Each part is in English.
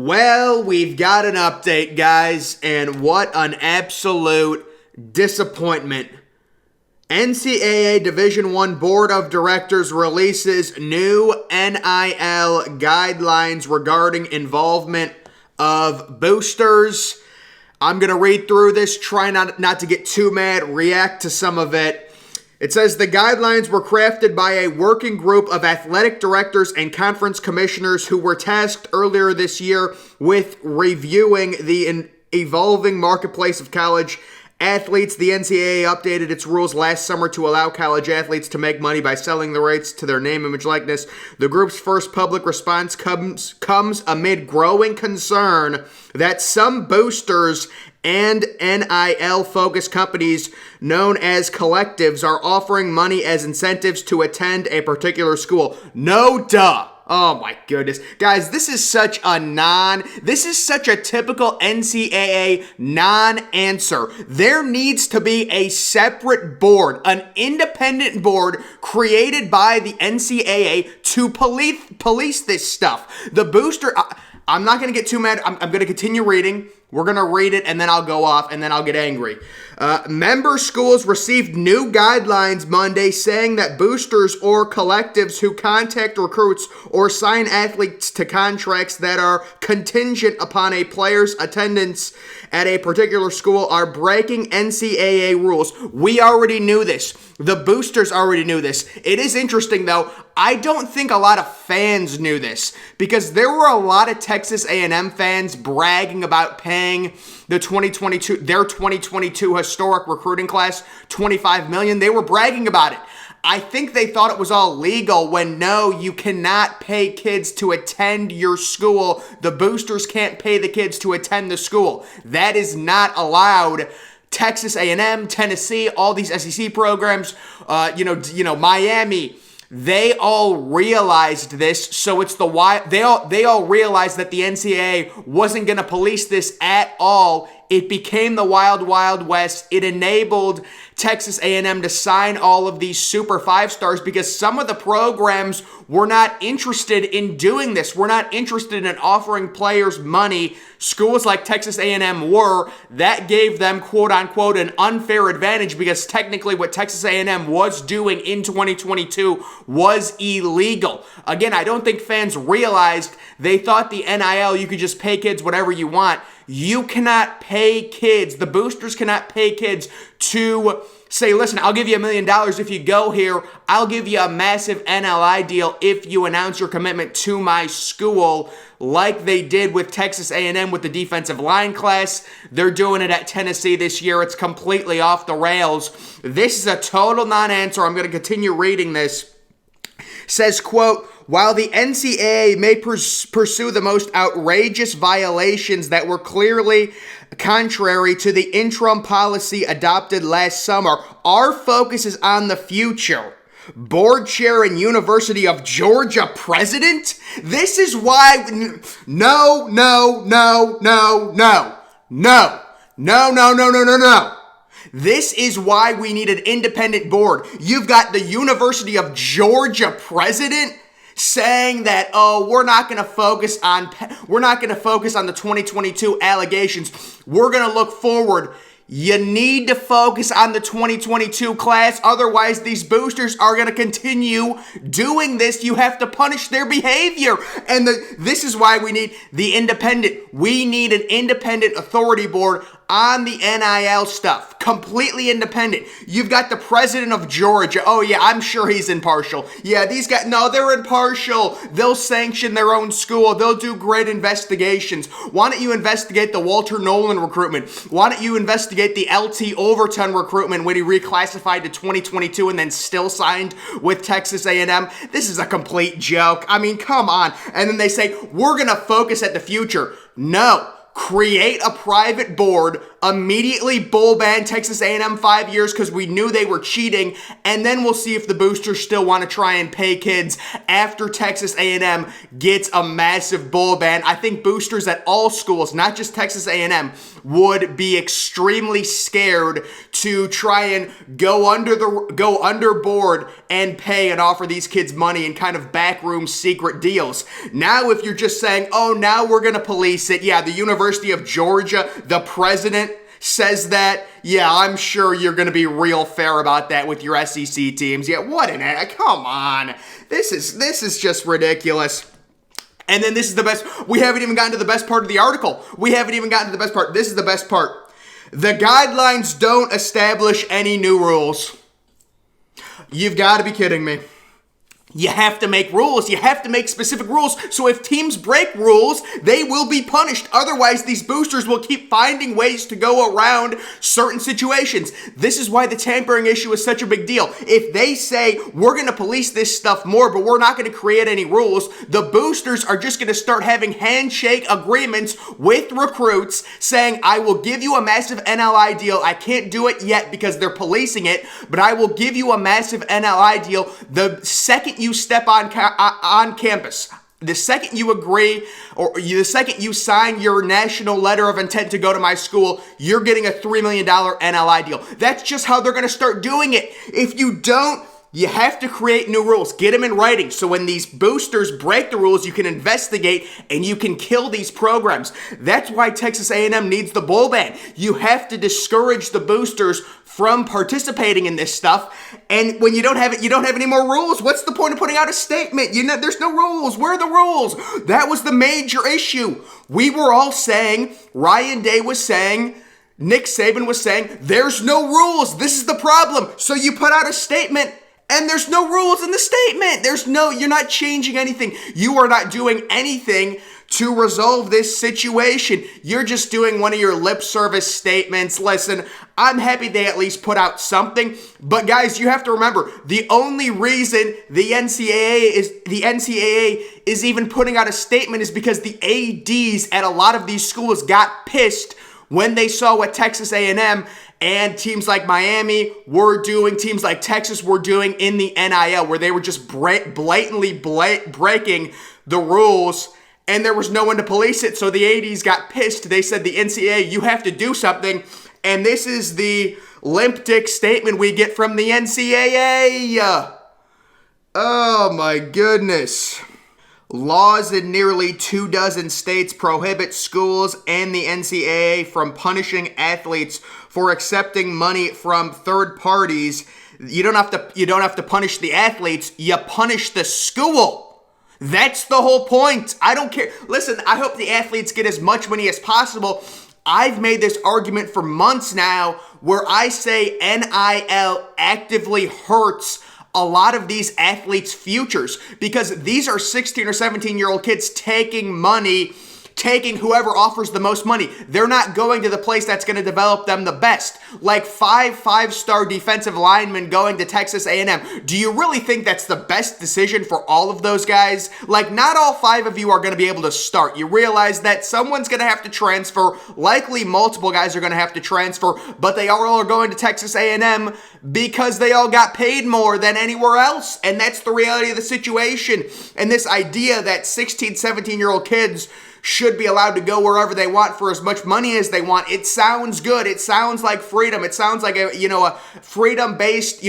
Well, we've got an update, guys, and what an absolute disappointment. NCAA Division I Board of Directors releases new NIL guidelines regarding involvement of boosters. I'm going to read through this, try not to get too mad, react to some of it. It says the guidelines were crafted by a working group of athletic directors and conference commissioners who were tasked earlier this year with reviewing the evolving marketplace of college athletes. The NCAA updated its rules last summer to allow college athletes to make money by selling the rights to their name, image, likeness. The group's first public response comes amid growing concern that some boosters and NIL-focused companies known as collectives are offering money as incentives to attend a particular school. No duh. Oh my goodness. Guys, this is such a typical NCAA non-answer. There needs to be a separate board, an independent board created by the NCAA to police this stuff. The booster, I'm not going to get too mad. I'm going to continue reading. We're going to read it, and then I'll go off, and then I'll get angry. Member schools received new guidelines Monday saying that boosters or collectives who contact recruits or sign athletes to contracts that are contingent upon a player's attendance at a particular school are breaking NCAA rules. We already knew this. The boosters already knew this. It is interesting, though. I don't think a lot of fans knew this because there were a lot of Texas A&M fans bragging about paying their 2022 historic recruiting class $25 million. They were bragging about it. I think they thought it was all legal when no, you cannot pay kids to attend your school. The boosters can't pay the kids to attend the school. That is not allowed. Texas A&M, Tennessee, all these SEC programs, Miami, they all realized this, so it's they all realized that the NCAA wasn't going to police this at all. It became the wild, wild west. It enabled Texas A&M to sign all of these super five stars because some of the programs were not interested in doing this. We're not interested in offering players money. Schools like Texas A&M were. That gave them, quote unquote, an unfair advantage because technically what Texas A&M was doing in 2022 was illegal. Again, I don't think fans realized. They thought the NIL, you could just pay kids whatever you want. You cannot pay kids. The boosters cannot pay kids to say, listen, I'll give you $1 million if you go here. I'll give you a massive NLI deal if you announce your commitment to my school, like they did with Texas A&M with the defensive line class. They're doing it at Tennessee this year. It's completely off the rails. This is a total non-answer. I'm going to continue reading this. Says, quote, while the NCAA may pursue the most outrageous violations that were clearly contrary to the interim policy adopted last summer, our focus is on the future. Board chair and University of Georgia president? This is why... No. This is why we need an independent board. You've got the University of Georgia president saying that, oh, we're not going to focus on the 2022 allegations. We're going to look forward. You need to focus on the 2022 class. Otherwise, these boosters are going to continue doing this. You have to punish their behavior. And this is why we need the independent. We need an independent authority board on the NIL stuff. Completely independent. You've got the president of Georgia. Oh yeah, I'm sure he's impartial. Yeah, these guys, no, they're impartial. They'll sanction their own school. They'll do great investigations. Why don't you investigate the Walter Nolan recruitment? Why don't you investigate the LT Overton recruitment when he reclassified to 2022 and then still signed with Texas A&M? This is a complete joke. I mean, come on. And then they say, we're going to focus at the future. No. create a private board, immediately bowl ban Texas A&M 5 years because we knew they were cheating, and then we'll see if the boosters still want to try and pay kids after Texas A&M gets a massive bowl ban. I think boosters at all schools, not just Texas A&M, would be extremely scared to try and go underboard and pay and offer these kids money in kind of backroom secret deals. Now, if you're just saying, oh, now we're going to police it, yeah, the University of Georgia, the president says that, yeah, I'm sure you're going to be real fair about that with your SEC teams. Yeah, what an come on. This is just ridiculous. And then this is the best. We haven't even gotten to the best part of the article. This is the best part. The guidelines don't establish any new rules. You've got to be kidding me. You have to make rules. You have to make specific rules. So if teams break rules, they will be punished. Otherwise, these boosters will keep finding ways to go around certain situations. This is why the tampering issue is such a big deal. If they say, we're going to police this stuff more, but we're not going to create any rules, the boosters are just going to start having handshake agreements with recruits saying, I will give you a massive NLI deal. I can't do it yet because they're policing it, but I will give you a massive NLI deal the second you step on campus. The second you agree, or the second you sign your national letter of intent to go to my school, you're getting a $3 million NLI deal. That's just how they're going to start doing it. If you don't, you have to create new rules. Get them in writing. So when these boosters break the rules, you can investigate and you can kill these programs. That's why Texas A&M needs the bowl ban. You have to discourage the boosters from participating in this stuff. And when you don't have it, you don't have any more rules. What's the point of putting out a statement? There's no rules. Where are the rules? That was the major issue. We were all saying, Ryan Day was saying, Nick Saban was saying, there's no rules. This is the problem. So you put out a statement and there's no rules in the statement. You're not changing anything. You are not doing anything to resolve this situation. You're just doing one of your lip service statements. Listen, I'm happy they at least put out something, but guys, you have to remember, the only reason the NCAA is even putting out a statement is because the ADs at a lot of these schools got pissed when they saw what Texas A&M and teams like Miami were doing, teams like Texas were doing in the NIL, where they were just blatantly breaking the rules, and there was no one to police it. So the ADs got pissed. They said, the NCAA, you have to do something. And this is the limp dick statement we get from the NCAA. Oh my goodness. Laws in nearly 24 states prohibit schools and the NCAA from punishing athletes for accepting money from third parties. You don't have to punish the athletes, you punish the school. That's the whole point. I don't care. Listen, I hope the athletes get as much money as possible. I've made this argument for months now where I say NIL actively hurts a lot of these athletes' futures because these are 16 or 17-year-old kids taking money, taking whoever offers the most money. They're not going to the place that's going to develop them the best. Like five-star defensive linemen going to Texas A&M. Do you really think that's the best decision for all of those guys? Like, not all 5 of you are going to be able to start. You realize that someone's going to have to transfer. Likely multiple guys are going to have to transfer, but they all are going to Texas A&M because they all got paid more than anywhere else. And that's the reality of the situation. And this idea that 16, 17-year-old kids should be allowed to go wherever they want for as much money as they want. It sounds good. It sounds like freedom. It sounds like a freedom-based,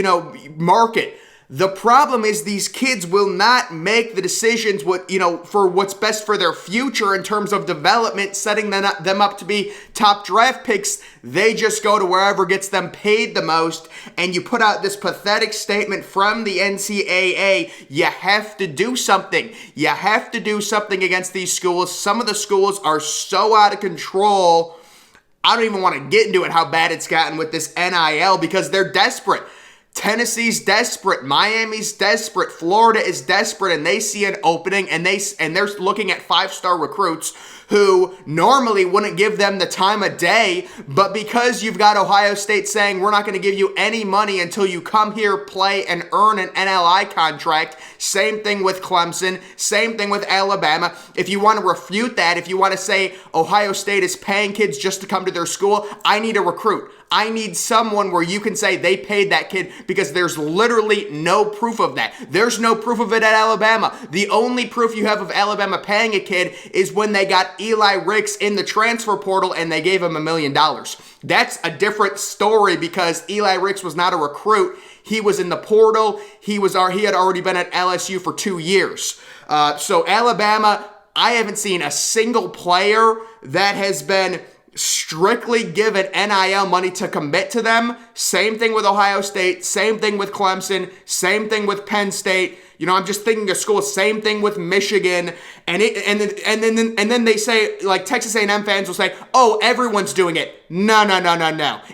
market. The problem is these kids will not make the decisions for what's best for their future in terms of development, setting them up to be top draft picks. They just go to wherever gets them paid the most, and you put out this pathetic statement from the NCAA. You have to do something. You have to do something against these schools. Some of the schools are so out of control. I don't even want to get into it, how bad it's gotten with this NIL, because they're desperate. Tennessee's desperate, Miami's desperate, Florida is desperate, and they see an opening, and they're looking at 5-star recruits who normally wouldn't give them the time of day, but because you've got Ohio State saying we're not going to give you any money until you come here, play, and earn an NLI contract. Same thing with Clemson, same thing with Alabama. If you want to refute that, if you want to say Ohio State is paying kids just to come to their school, I need a recruit. I need someone where you can say they paid that kid, because there's literally no proof of that. There's no proof of it at Alabama. The only proof you have of Alabama paying a kid is when they got Eli Ricks in the transfer portal and they gave him $1 million. That's a different story, because Eli Ricks was not a recruit. He was in the portal. He had already been at LSU for 2 years. So Alabama, I haven't seen a single player that has been strictly given NIL money to commit to them. Same thing with Ohio State, same thing with Clemson, same thing with Penn State. You know, I'm just thinking of schools, same thing with Michigan. And then they say, like, Texas A&M fans will say, oh, everyone's doing it. No.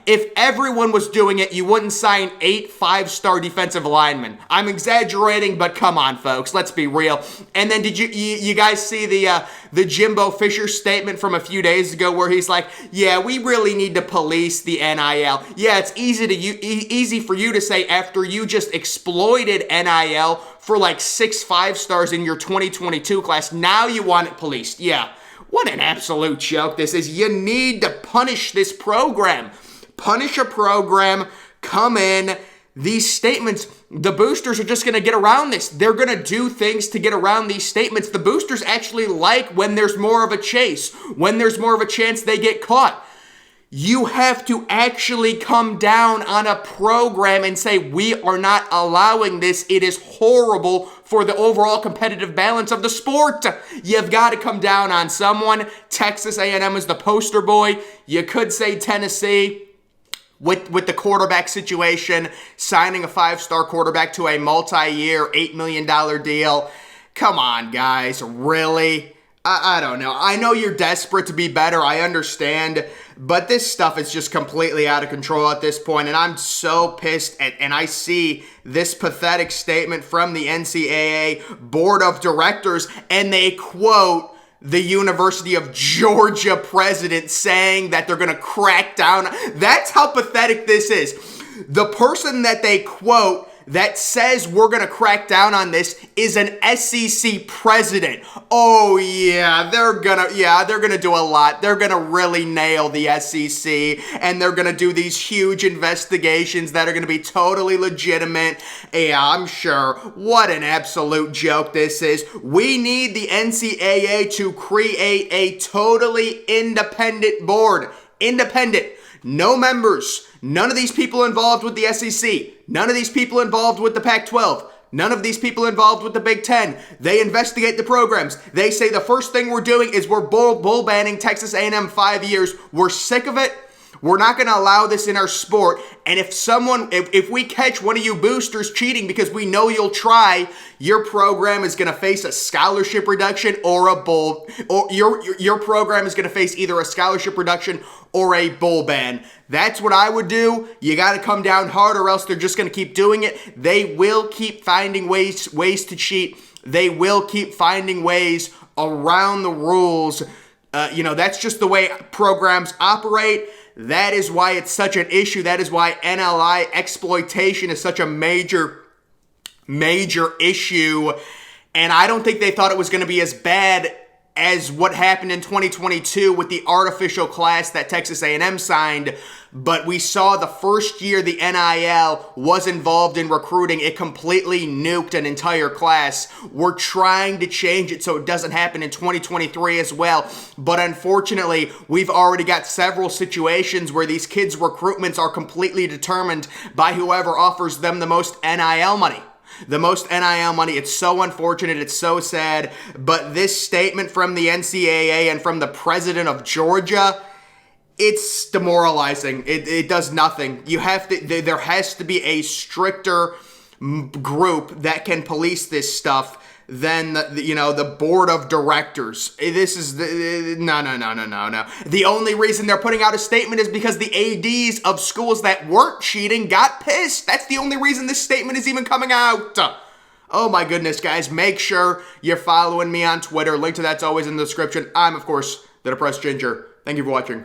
If everyone was doing it, you wouldn't sign 8 5-star defensive linemen. I'm exaggerating, but come on, folks, let's be real. And then did you guys see the Jimbo Fisher statement from a few days ago where he's like, yeah, we really need to police the NIL. Yeah, it's easy for you to say after you just exploited NIL for like 6 5-stars in your 2022 class. Now you want it policed. Yeah. What an absolute joke this is. You need to punish this program. Punish a program. Come in. These statements, the boosters are just going to get around this. They're going to do things to get around these statements. The boosters actually like when there's more of a chase, when there's more of a chance they get caught. You have to actually come down on a program and say, we are not allowing this. It is horrible for the overall competitive balance of the sport. You've got to come down on someone. Texas A&M is the poster boy. You could say Tennessee with the quarterback situation, signing a 5-star quarterback to a multi-year $8 million deal. Come on, guys. Really? I don't know. I know you're desperate to be better. I understand. But this stuff is just completely out of control at this point. And I'm so pissed. And I see this pathetic statement from the NCAA Board of Directors. And they quote the University of Georgia president saying that they're going to crack down. That's how pathetic this is. The person that they quote that says we're going to crack down on this is an SEC president. Oh yeah, they're going to do a lot. They're going to really nail the SEC, and they're going to do these huge investigations that are going to be totally legitimate. Yeah, I'm sure. What an absolute joke this is. We need the NCAA to create a totally independent board. Independent. No members. None of these people involved with the SEC. None of these people involved with the Pac-12. None of these people involved with the Big Ten. They investigate the programs. They say the first thing we're doing is we're bull banning Texas A&M 5 years. We're sick of it. We're not going to allow this in our sport. And if we catch one of you boosters cheating because we know you'll try, your program is going to face a scholarship reduction or a bowl. Or your program is going to face either a scholarship reduction or a bowl ban. That's what I would do. You got to come down hard, or else they're just going to keep doing it. They will keep finding ways to cheat. They will keep finding ways around the rules. That's just the way programs operate. That is why it's such an issue. That is why NLI exploitation is such a major issue. And I don't think they thought it was going to be as bad as what happened in 2022 with the artificial class that Texas A&M signed. But we saw the first year the NIL was involved in recruiting, it completely nuked an entire class. We're trying to change it so it doesn't happen in 2023 as well. But unfortunately, we've already got several situations where these kids' recruitments are completely determined by whoever offers them the most NIL money. The most NIL money. It's so unfortunate. It's so sad. But this statement from the NCAA and from the president of Georgia, it's demoralizing. It does nothing. There has to be a stricter group that can police this stuff. than the board of directors. This is no. The only reason they're putting out a statement is because the ADs of schools that weren't cheating got pissed. That's the only reason this statement is even coming out. Oh my goodness, guys. Make sure you're following me on Twitter. Link to that's always in the description. I'm, of course, the Depressed Ginger. Thank you for watching.